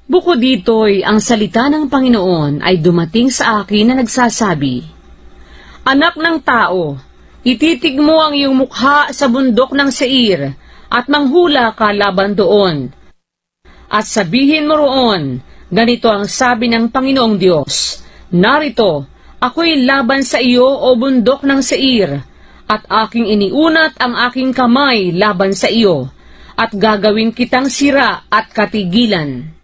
Bukod dito'y ang salita ng Panginoon ay dumating sa akin na nagsasabi, Anak ng tao, ititig mo ang iyong mukha sa bundok ng Seir at manghula ka laban doon. At sabihin mo roon, ganito ang sabi ng Panginoong Diyos, Narito, ako'y laban sa iyo o bundok ng Seir, at aking iniunat ang aking kamay laban sa iyo, at gagawin kitang sira at katigilan.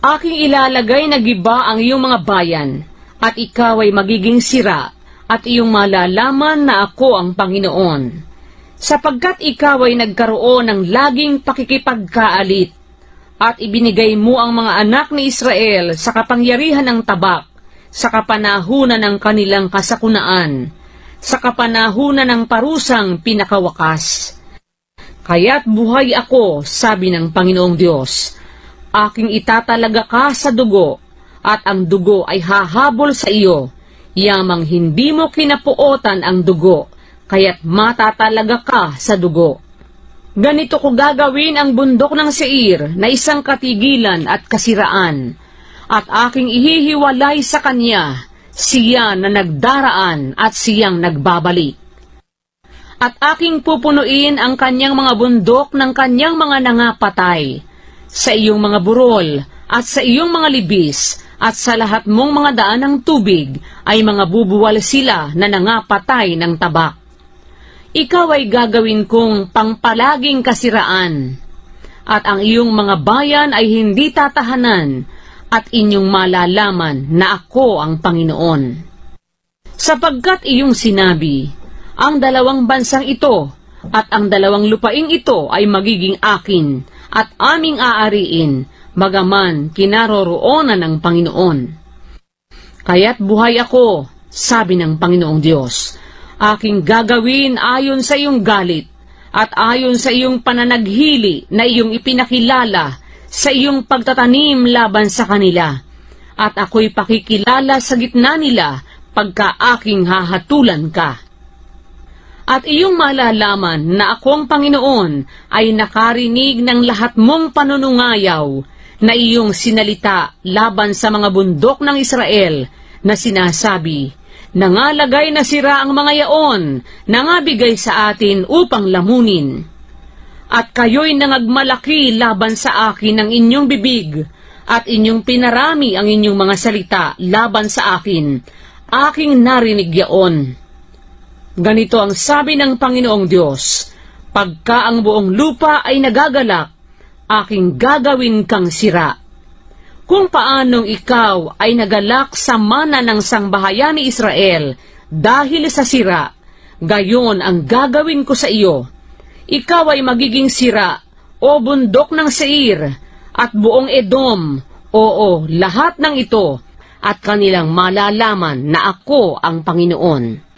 Aking ilalagay na giba ang iyong mga bayan, at ikaw ay magiging sira, at iyong malalaman na ako ang Panginoon. Sapagkat ikaw ay nagkaroon ng laging pakikipagkaalit, at ibinigay mo ang mga anak ni Israel sa kapangyarihan ng tabak, sa kapanahunan ng kanilang kasakunaan, sa kapanahunan ng parusang pinakawakas. Kaya't buhay ako, sabi ng Panginoong Diyos, aking itatalaga ka sa dugo, at ang dugo ay hahabol sa iyo, yamang hindi mo kinapuotan ang dugo, kaya't matatalaga ka sa dugo. Ganito ko gagawin ang bundok ng Seir na isang katigilan at kasiraan, at aking ihihiwalay sa kanya, siya na nagdaraan at siyang nagbabalik. At aking pupunuin ang kanyang mga bundok ng kanyang mga nangapatay, sa iyong mga burol, at sa iyong mga libis, at sa lahat mong mga daan ng tubig, ay mga bubuwal sila na nangapatay ng tabak. Ikaw ay gagawin kong pangpalaging kasiraan, at ang iyong mga bayan ay hindi tatahanan, at inyong malalaman na ako ang Panginoon. Sapagkat iyong sinabi, ang dalawang bansang ito, at ang dalawang lupaing ito ay magiging akin, at aming aariin, bagaman kinaroroonan ng Panginoon. Kaya't buhay ako, sabi ng Panginoong Diyos, aking gagawin ayon sa iyong galit, at ayon sa iyong pananaghili na iyong ipinakilala sa iyong pagtatanim laban sa kanila, at ako'y pakikilala sa gitna nila pagka aking hahatulan ka. At iyong malalaman na akong Panginoon ay nakarinig ng lahat mong panunungayaw na iyong sinalita laban sa mga bundok ng Israel na sinasabi, nangalagay na sira ang mga yaon, nangabigay sa atin upang lamunin. At kayo'y nangagmalaki laban sa akin ng inyong bibig, at inyong pinarami ang inyong mga salita laban sa akin, aking narinig yaon. Ganito ang sabi ng Panginoong Diyos, pagka ang buong lupa ay nagagalak, aking gagawin kang sira. Kung paanong ikaw ay nagalak sa mana ng sangbahayan ni Israel dahil sa sira, gayon ang gagawin ko sa iyo. Ikaw ay magiging sira, o bundok ng Seir, at buong Edom, oo, lahat ng ito, at kanilang malalaman na ako ang Panginoon.